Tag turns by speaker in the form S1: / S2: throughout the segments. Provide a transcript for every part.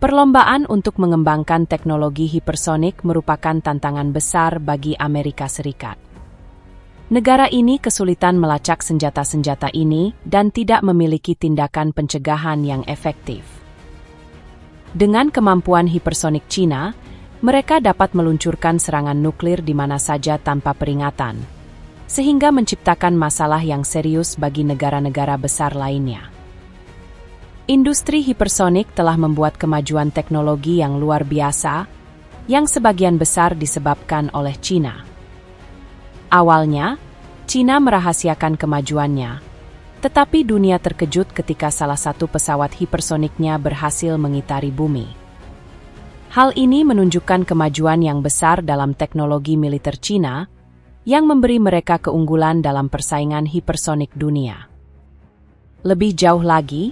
S1: Perlombaan untuk mengembangkan teknologi hipersonik merupakan tantangan besar bagi Amerika Serikat. Negara ini kesulitan melacak senjata-senjata ini dan tidak memiliki tindakan pencegahan yang efektif. Dengan kemampuan hipersonik Cina, mereka dapat meluncurkan serangan nuklir di mana saja tanpa peringatan, sehingga menciptakan masalah yang serius bagi negara-negara besar lainnya. Industri hipersonik telah membuat kemajuan teknologi yang luar biasa, yang sebagian besar disebabkan oleh Cina. Awalnya, Cina merahasiakan kemajuannya, tetapi dunia terkejut ketika salah satu pesawat hipersoniknya berhasil mengitari bumi. Hal ini menunjukkan kemajuan yang besar dalam teknologi militer Cina, yang memberi mereka keunggulan dalam persaingan hipersonik dunia. Lebih jauh lagi,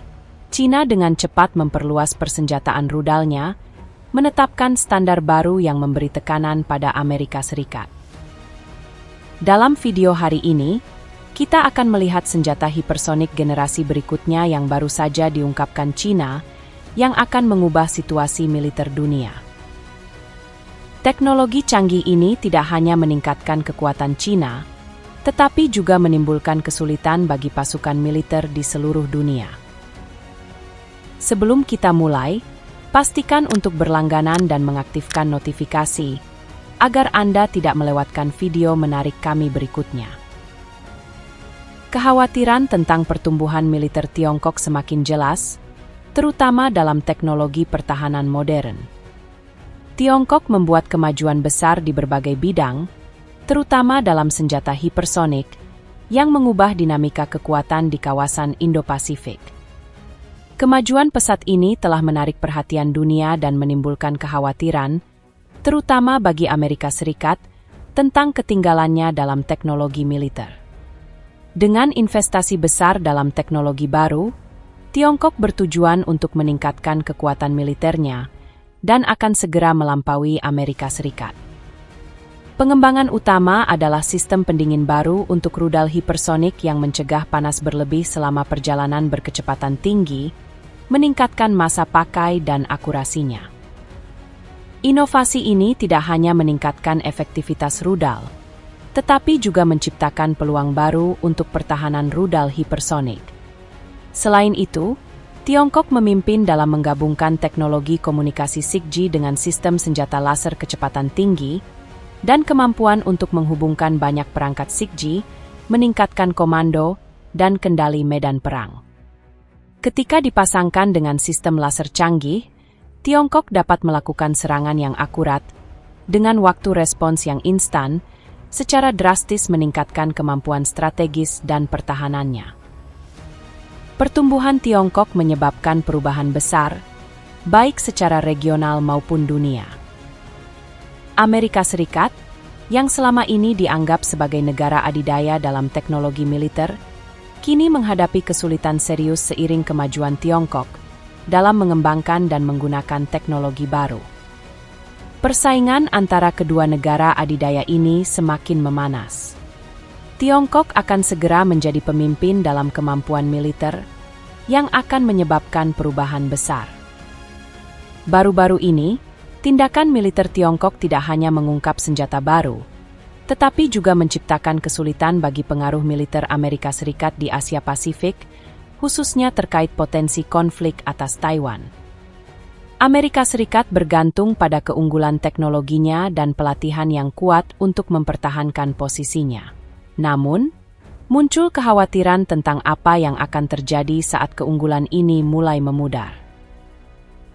S1: Cina dengan cepat memperluas persenjataan rudalnya, menetapkan standar baru yang memberi tekanan pada Amerika Serikat. Dalam video hari ini, kita akan melihat senjata hipersonik generasi berikutnya yang baru saja diungkapkan Cina, yang akan mengubah situasi militer dunia. Teknologi canggih ini tidak hanya meningkatkan kekuatan Cina, tetapi juga menimbulkan kesulitan bagi pasukan militer di seluruh dunia. Sebelum kita mulai, pastikan untuk berlangganan dan mengaktifkan notifikasi, agar Anda tidak melewatkan video menarik kami berikutnya. Kekhawatiran tentang pertumbuhan militer Tiongkok semakin jelas, terutama dalam teknologi pertahanan modern. Tiongkok membuat kemajuan besar di berbagai bidang, terutama dalam senjata hipersonik, yang mengubah dinamika kekuatan di kawasan Indo-Pasifik. Kemajuan pesat ini telah menarik perhatian dunia dan menimbulkan kekhawatiran, terutama bagi Amerika Serikat, tentang ketinggalannya dalam teknologi militer. Dengan investasi besar dalam teknologi baru, Tiongkok bertujuan untuk meningkatkan kekuatan militernya dan akan segera melampaui Amerika Serikat. Pengembangan utama adalah sistem pendingin baru untuk rudal hipersonik yang mencegah panas berlebih selama perjalanan berkecepatan tinggi, meningkatkan masa pakai dan akurasinya. Inovasi ini tidak hanya meningkatkan efektivitas rudal, tetapi juga menciptakan peluang baru untuk pertahanan rudal hipersonik. Selain itu, Tiongkok memimpin dalam menggabungkan teknologi komunikasi 6G dengan sistem senjata laser kecepatan tinggi dan kemampuan untuk menghubungkan banyak perangkat 6G, meningkatkan komando dan kendali medan perang. Ketika dipasangkan dengan sistem laser canggih, Tiongkok dapat melakukan serangan yang akurat, dengan waktu respons yang instan, secara drastis meningkatkan kemampuan strategis dan pertahanannya. Pertumbuhan Tiongkok menyebabkan perubahan besar, baik secara regional maupun dunia. Amerika Serikat, yang selama ini dianggap sebagai negara adidaya dalam teknologi militer, kini menghadapi kesulitan serius seiring kemajuan Tiongkok dalam mengembangkan dan menggunakan teknologi baru. Persaingan antara kedua negara adidaya ini semakin memanas. Tiongkok akan segera menjadi pemimpin dalam kemampuan militer yang akan menyebabkan perubahan besar. Baru-baru ini, tindakan militer Tiongkok tidak hanya mengungkap senjata baru, tetapi juga menciptakan kesulitan bagi pengaruh militer Amerika Serikat di Asia Pasifik, khususnya terkait potensi konflik atas Taiwan. Amerika Serikat bergantung pada keunggulan teknologinya dan pelatihan yang kuat untuk mempertahankan posisinya. Namun, muncul kekhawatiran tentang apa yang akan terjadi saat keunggulan ini mulai memudar.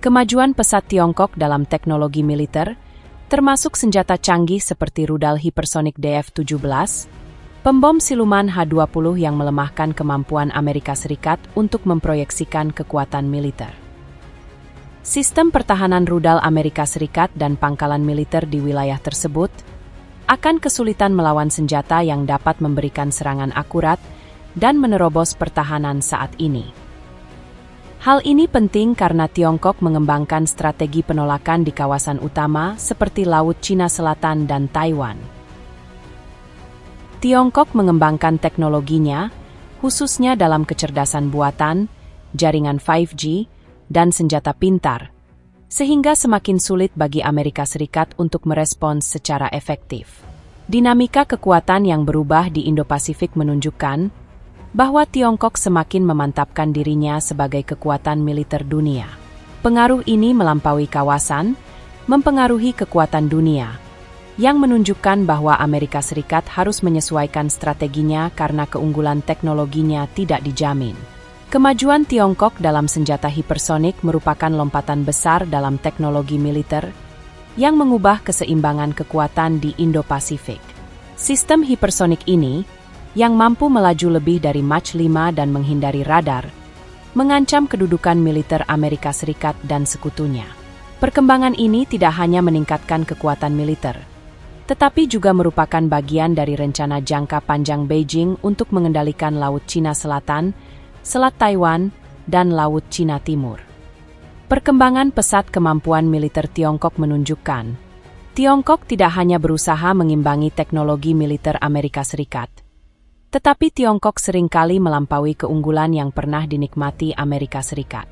S1: Kemajuan pesat Tiongkok dalam teknologi militer, termasuk senjata canggih seperti rudal hipersonik DF-17, pembom siluman H-20 yang melemahkan kemampuan Amerika Serikat untuk memproyeksikan kekuatan militer. Sistem pertahanan rudal Amerika Serikat dan pangkalan militer di wilayah tersebut akan kesulitan melawan senjata yang dapat memberikan serangan akurat dan menerobos pertahanan saat ini. Hal ini penting karena Tiongkok mengembangkan strategi penolakan di kawasan utama seperti Laut Cina Selatan dan Taiwan. Tiongkok mengembangkan teknologinya, khususnya dalam kecerdasan buatan, jaringan 5G, dan senjata pintar, sehingga semakin sulit bagi Amerika Serikat untuk merespons secara efektif. Dinamika kekuatan yang berubah di Indo-Pasifik menunjukkan bahwa Tiongkok semakin memantapkan dirinya sebagai kekuatan militer dunia. Pengaruh ini melampaui kawasan, mempengaruhi kekuatan dunia, yang menunjukkan bahwa Amerika Serikat harus menyesuaikan strateginya karena keunggulan teknologinya tidak dijamin. Kemajuan Tiongkok dalam senjata hipersonik merupakan lompatan besar dalam teknologi militer yang mengubah keseimbangan kekuatan di Indo-Pasifik. Sistem hipersonik ini, yang mampu melaju lebih dari Mach 5 dan menghindari radar, mengancam kedudukan militer Amerika Serikat dan sekutunya. Perkembangan ini tidak hanya meningkatkan kekuatan militer, tetapi juga merupakan bagian dari rencana jangka panjang Beijing untuk mengendalikan Laut Cina Selatan, Selat Taiwan, dan Laut Cina Timur. Perkembangan pesat kemampuan militer Tiongkok menunjukkan, Tiongkok tidak hanya berusaha mengimbangi teknologi militer Amerika Serikat, tetapi Tiongkok seringkali melampaui keunggulan yang pernah dinikmati Amerika Serikat.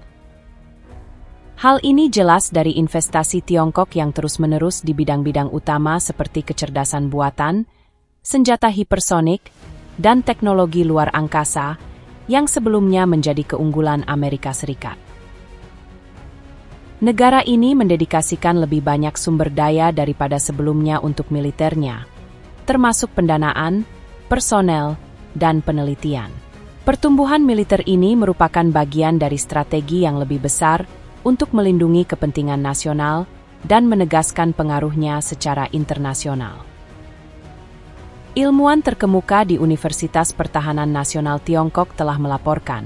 S1: Hal ini jelas dari investasi Tiongkok yang terus-menerus di bidang-bidang utama seperti kecerdasan buatan, senjata hipersonik, dan teknologi luar angkasa, yang sebelumnya menjadi keunggulan Amerika Serikat. Negara ini mendedikasikan lebih banyak sumber daya daripada sebelumnya untuk militernya, termasuk pendanaan, personel, dan penelitian. Pertumbuhan militer ini merupakan bagian dari strategi yang lebih besar untuk melindungi kepentingan nasional dan menegaskan pengaruhnya secara internasional. Ilmuwan terkemuka di Universitas Pertahanan Nasional Tiongkok telah melaporkan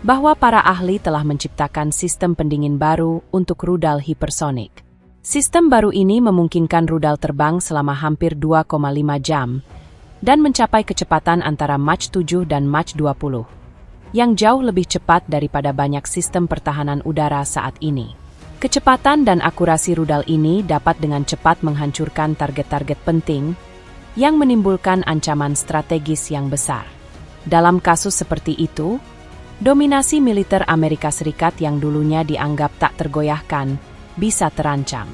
S1: bahwa para ahli telah menciptakan sistem pendingin baru untuk rudal hipersonik. Sistem baru ini memungkinkan rudal terbang selama hampir 2,5 jam dan mencapai kecepatan antara Mach 7 dan Mach 20, yang jauh lebih cepat daripada banyak sistem pertahanan udara saat ini. Kecepatan dan akurasi rudal ini dapat dengan cepat menghancurkan target-target penting yang menimbulkan ancaman strategis yang besar. Dalam kasus seperti itu, dominasi militer Amerika Serikat yang dulunya dianggap tak tergoyahkan bisa terancam.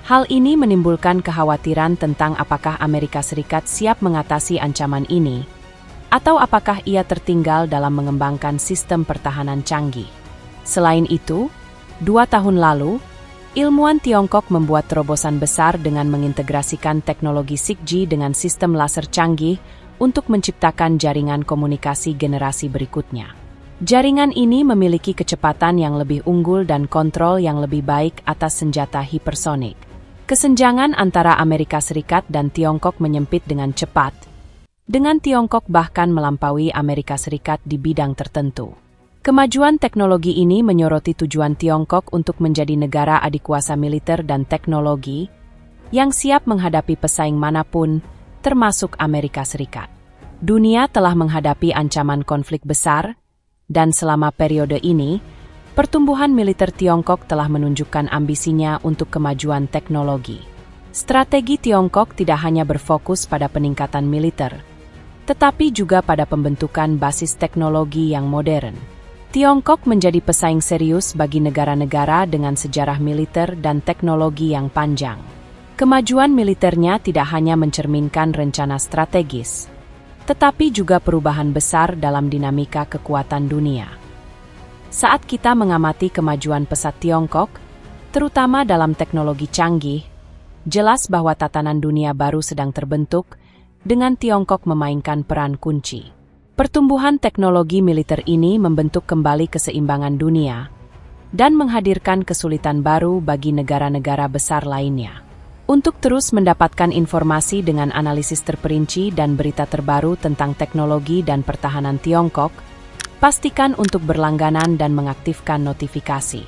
S1: Hal ini menimbulkan kekhawatiran tentang apakah Amerika Serikat siap mengatasi ancaman ini, atau apakah ia tertinggal dalam mengembangkan sistem pertahanan canggih. Selain itu, 2 tahun lalu, ilmuwan Tiongkok membuat terobosan besar dengan mengintegrasikan teknologi 6G dengan sistem laser canggih untuk menciptakan jaringan komunikasi generasi berikutnya. Jaringan ini memiliki kecepatan yang lebih unggul dan kontrol yang lebih baik atas senjata hipersonik. Kesenjangan antara Amerika Serikat dan Tiongkok menyempit dengan cepat, dengan Tiongkok bahkan melampaui Amerika Serikat di bidang tertentu. Kemajuan teknologi ini menyoroti tujuan Tiongkok untuk menjadi negara adikuasa militer dan teknologi yang siap menghadapi pesaing manapun, termasuk Amerika Serikat. Dunia telah menghadapi ancaman konflik besar, dan selama periode ini, pertumbuhan militer Tiongkok telah menunjukkan ambisinya untuk kemajuan teknologi. Strategi Tiongkok tidak hanya berfokus pada peningkatan militer, tetapi juga pada pembentukan basis teknologi yang modern. Tiongkok menjadi pesaing serius bagi negara-negara dengan sejarah militer dan teknologi yang panjang. Kemajuan militernya tidak hanya mencerminkan rencana strategis, tetapi juga perubahan besar dalam dinamika kekuatan dunia. Saat kita mengamati kemajuan pesat Tiongkok, terutama dalam teknologi canggih, jelas bahwa tatanan dunia baru sedang terbentuk, dengan Tiongkok memainkan peran kunci. Pertumbuhan teknologi militer ini membentuk kembali keseimbangan dunia dan menghadirkan kesulitan baru bagi negara-negara besar lainnya. Untuk terus mendapatkan informasi dengan analisis terperinci dan berita terbaru tentang teknologi dan pertahanan Tiongkok, pastikan untuk berlangganan dan mengaktifkan notifikasi.